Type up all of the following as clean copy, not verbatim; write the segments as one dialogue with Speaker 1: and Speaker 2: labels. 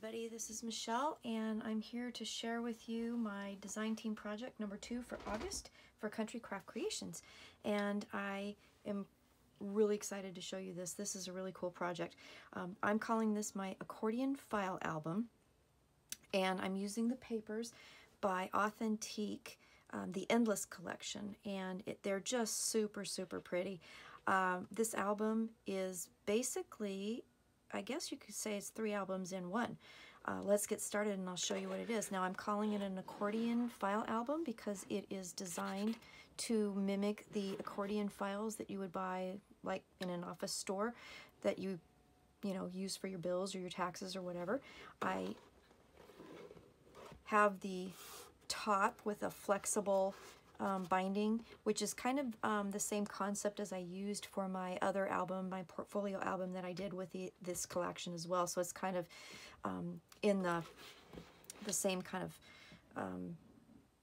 Speaker 1: everybody, this is Michelle and I'm here to share with you my design team project number 2 for August for Country Craft Creations, and I am really excited to show you this. This is a really cool project. I'm calling this my Accordion file album, and I'm using the papers by Authentique, the Endless collection, and they're just super pretty. This album is basically, I guess you could say, it's 3 albums in one. Let's get started and I'll show you what it is. Now I'm calling it an accordion file album because it is designed to mimic the accordion files that you would buy like in an office store that you use for your bills or your taxes or whatever. I have the top with a flexible binding, which is kind of the same concept as I used for my other album, my portfolio album that I did with this collection as well. So it's kind of in the same kind of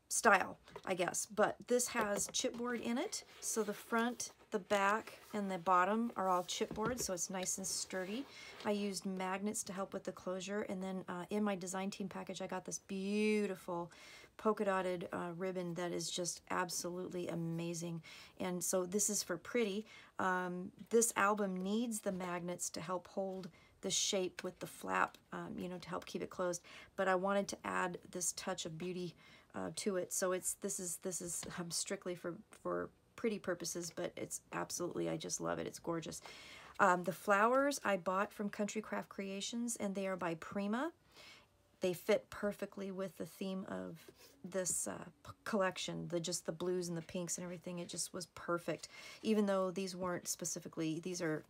Speaker 1: style, I guess. But this has chipboard in it, so the front, the back, and the bottom are all chipboard, so it's nice and sturdy. I used magnets to help with the closure, and then in my design team package I got this beautiful polka dotted ribbon that is just absolutely amazing. And so this is for pretty. This album needs the magnets to help hold the shape with the flap, to help keep it closed, but I wanted to add this touch of beauty to it. So this is strictly for pretty purposes, but it's absolutely, I just love it. It's gorgeous. The flowers I bought from Country Craft Creations, and they are by Prima. They fit perfectly with the theme of this collection, just the blues and the pinks and everything. It just was perfect, even though these weren't specifically, these are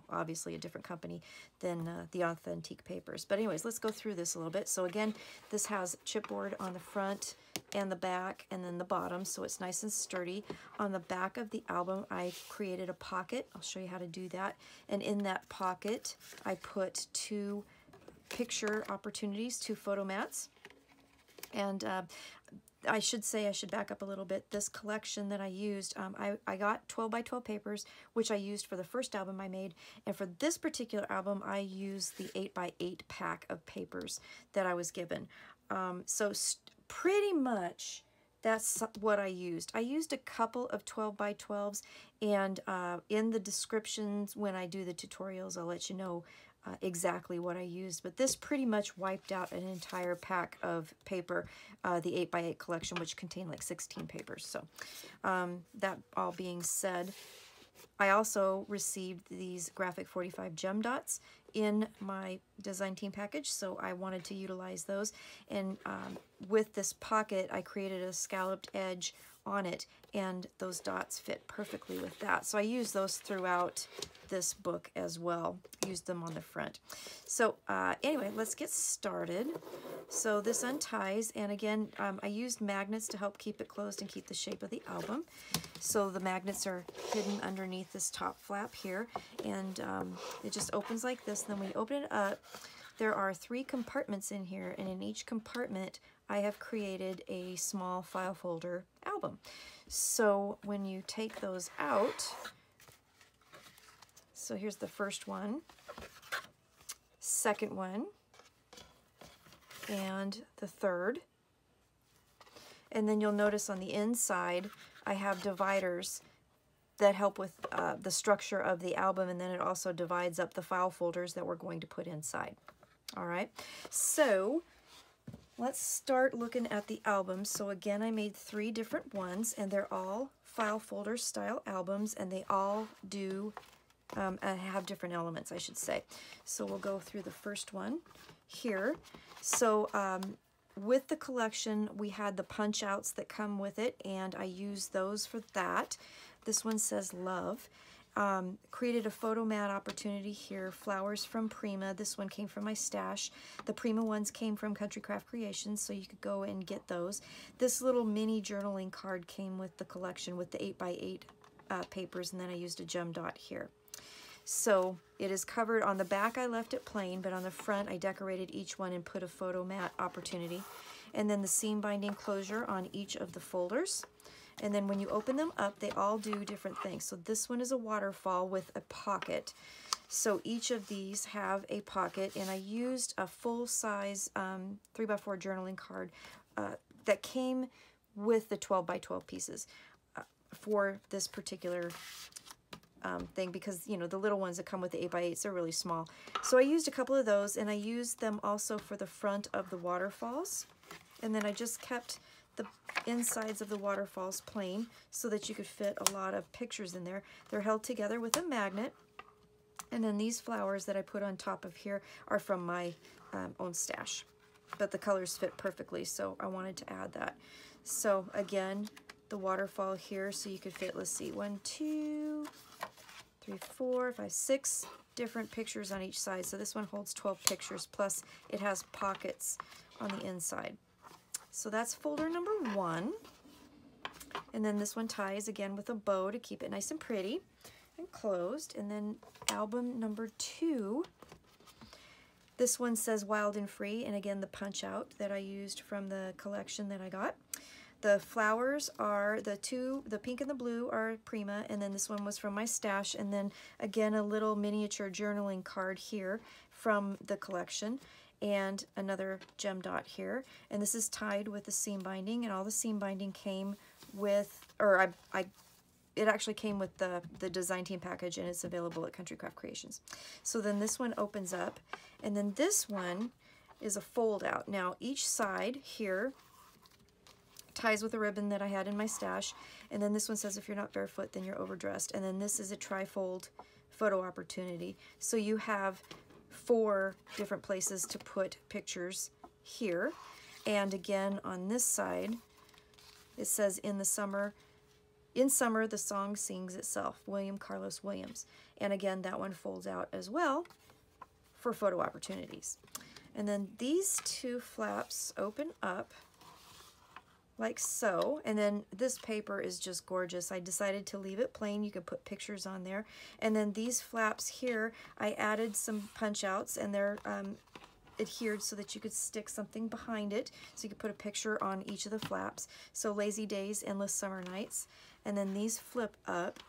Speaker 1: obviously a different company than the Authentique papers. But anyways, let's go through this a little bit. So again, this has chipboard on the front and the back and then the bottom, so it's nice and sturdy. On the back of the album I created a pocket. I'll show you how to do that. And in that pocket I put 2 picture opportunities, 2 photo mats. And I should back up a little bit. This collection that I used, I got 12 by 12 papers, which I used for the first album I made, and for this particular album I used the 8 by 8 pack of papers that I was given. So pretty much that's what I used. I used a couple of 12 by 12s, and in the descriptions when I do the tutorials I'll let you know exactly what I used, but this pretty much wiped out an entire pack of paper, the 8 by 8 collection, which contained like 16 papers. So that all being said, I also received these graphic 45 gem dots in my design team package, so I wanted to utilize those. And with this pocket I created a scalloped edge on it, and those dots fit perfectly with that. So I used those throughout this book as well, used them on the front. So anyway, let's get started. So this unties, and again I used magnets to help keep it closed and keep the shape of the album. So the magnets are hidden underneath this top flap here, and it just opens like this. Then when you open it up, there are 3 compartments in here, and in each compartment I have created a small file folder album. So when you take those out, so here's the first one, second one, and the third. And then you'll notice on the inside I have dividers that help with the structure of the album, and then it also divides up the file folders that we're going to put inside. All right, so let's start looking at the album. So again, I made 3 different ones, and they're all file folder style albums, and they all do have different elements, I should say. So we'll go through the first one here. So with the collection we had the punch outs that come with it, and I used those for that. This one says love. Created a photo mat opportunity here, flowers from Prima. This one came from my stash. The Prima ones came from Country Craft Creations, so you could go and get those. This little mini journaling card came with the collection with the 8 by 8 papers, and then I used a gem dot here. So it is covered on the back. I left it plain, but on the front I decorated each one and put a photo mat opportunity. And then the seam binding closure on each of the folders. And then when you open them up, they all do different things. So this one is a waterfall with a pocket. So each of these have a pocket, and I used a full-size 3x4 journaling card that came with the 12x12 pieces for this particular thing, because you know the little ones that come with the 8x8s are really small. So I used a couple of those, and I used them also for the front of the waterfalls, and then I just kept the insides of the waterfalls plain so that you could fit a lot of pictures in there. They're held together with a magnet, and then these flowers that I put on top of here are from my own stash, but the colors fit perfectly, so I wanted to add that. So again, the waterfall here, so you could fit, let's see, 1, 2, 3, 4, 5, 6 different pictures on each side. So this one holds 12 pictures, plus it has pockets on the inside. So that's folder number 1. And then this one ties again with a bow to keep it nice and pretty and closed. And then album number 2. This one says Wild and Free, and again the punch out that I used from the collection that I got. The flowers are the pink and the blue are Prima, and then this one was from my stash, and then again a little miniature journaling card here from the collection, and another gem dot here. And this is tied with the seam binding, and all the seam binding came with, or it actually came with the design team package, and it's available at Country Craft Creations. So then this one opens up, and then this one is a fold out. Now each side here ties with a ribbon that I had in my stash, and then this one says if you're not barefoot then you're overdressed, and then this is a tri-fold photo opportunity. So you have 4 different places to put pictures here, and again on this side it says in summer the song sings itself, William Carlos Williams, and again that one folds out as well for photo opportunities. And then these 2 flaps open up like so, and then this paper is just gorgeous. I decided to leave it plain. You could put pictures on there. And then these flaps here, I added some punch outs, and they're adhered so that you could stick something behind it, so you could put a picture on each of the flaps. So Lazy Days, Endless Summer Nights. And then these flip up,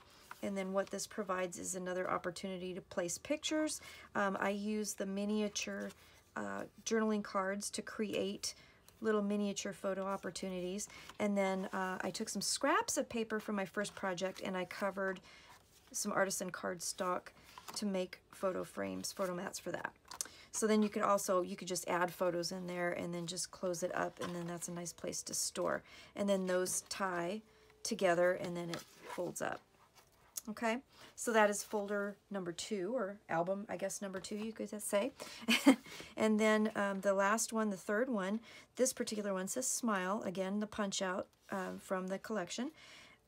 Speaker 1: and then what this provides is another opportunity to place pictures. I use the miniature journaling cards to create little miniature photo opportunities, and then I took some scraps of paper from my first project, and I covered some artisan cardstock to make photo frames, photo mats for that. So then you could just add photos in there and then just close it up, and then that's a nice place to store. And then those tie together, and then it folds up. Okay, so that is folder number 2, or album, I guess, number 2, you could say. And then the last one, the third one, this particular one says Smile. Again, the punch out from the collection.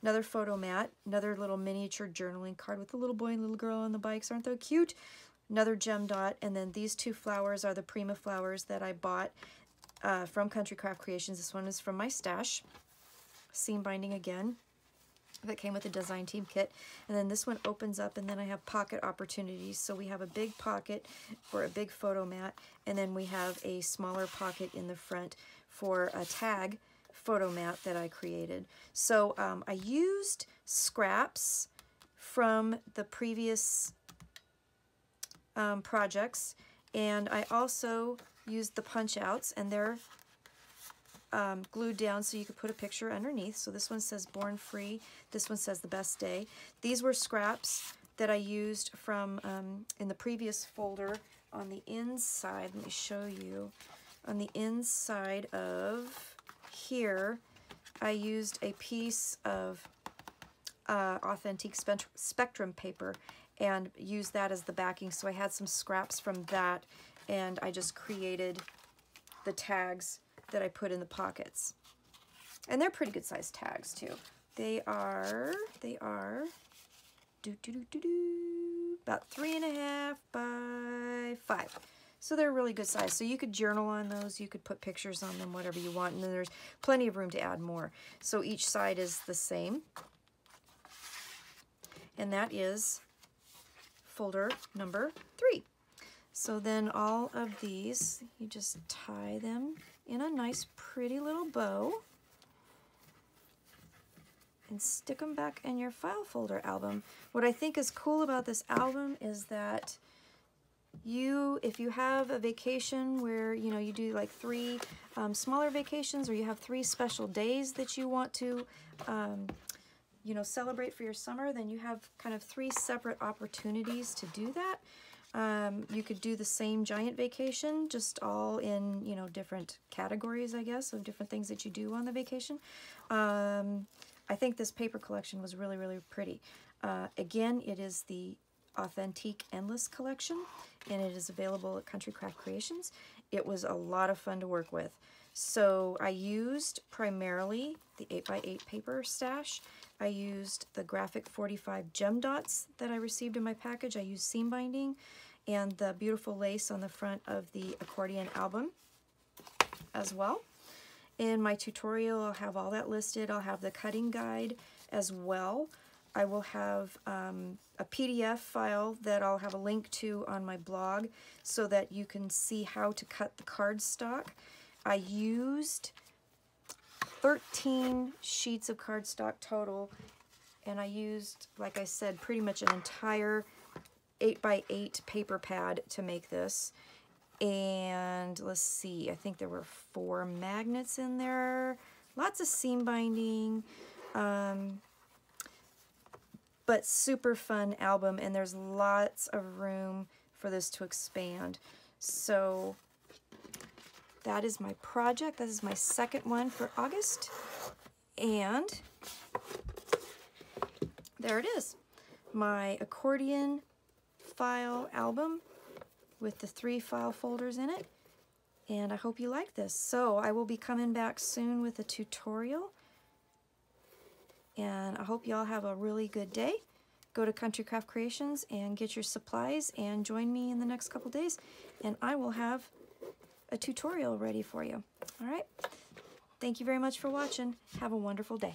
Speaker 1: Another photo mat, another little miniature journaling card with a little boy and little girl on the bikes. Aren't they cute? Another gem dot, and then these 2 flowers are the Prima flowers that I bought from Country Craft Creations. This one is from my stash. Seam binding again, that came with the design team kit. And then this one opens up, and then I have pocket opportunities. So we have a big pocket for a big photo mat, and then we have a smaller pocket in the front for a tag photo mat that I created. So I used scraps from the previous projects, and I also used the punch outs, and they're glued down so you could put a picture underneath. So this one says Born Free, this one says The Best Day. These were scraps that I used from in the previous folder. On the inside, let me show you, on the inside of here I used a piece of Authentique Spectrum paper and used that as the backing. So I had some scraps from that, and I just created the tags that I put in the pockets. And they're pretty good sized tags too. They are about 3.5 by 5. So they're really good size. So you could journal on those, you could put pictures on them, whatever you want, and then there's plenty of room to add more. So each side is the same. And that is folder number 3. So then all of these, you just tie them in a nice pretty little bow, and stick them back in your file folder album. What I think is cool about this album is that if you have a vacation where, you know, you do like 3 smaller vacations, or you have 3 special days that you want to, you know, celebrate for your summer, then you have kind of 3 separate opportunities to do that. You could do the same giant vacation, just all in, you know, different categories, I guess, of different things that you do on the vacation. I think this paper collection was really, really pretty. Again, it is the Authentique Endless collection, and it is available at Country Craft Creations. It was a lot of fun to work with. So I used primarily the 8x8 paper stash. I used the graphic 45 gem dots that I received in my package. I used seam binding and the beautiful lace on the front of the Accordion album as well. In my tutorial, I'll have all that listed. I'll have the cutting guide as well. I will have a PDF file that I'll have a link to on my blog so that you can see how to cut the cardstock. I used 13 sheets of cardstock total, and I used, like I said, pretty much an entire 8x8 paper pad to make this. And let's see, I think there were 4 magnets in there, lots of seam binding, but super fun album, and there's lots of room for this to expand. So that is my project. This is my second one for August, and there it is, my accordion file album with the 3 file folders in it, and I hope you like this. So I will be coming back soon with a tutorial, and I hope y'all have a really good day. Go to Country Craft Creations and get your supplies, and join me in the next couple days, and I will have a tutorial ready for you. All right, thank you very much for watching. Have a wonderful day.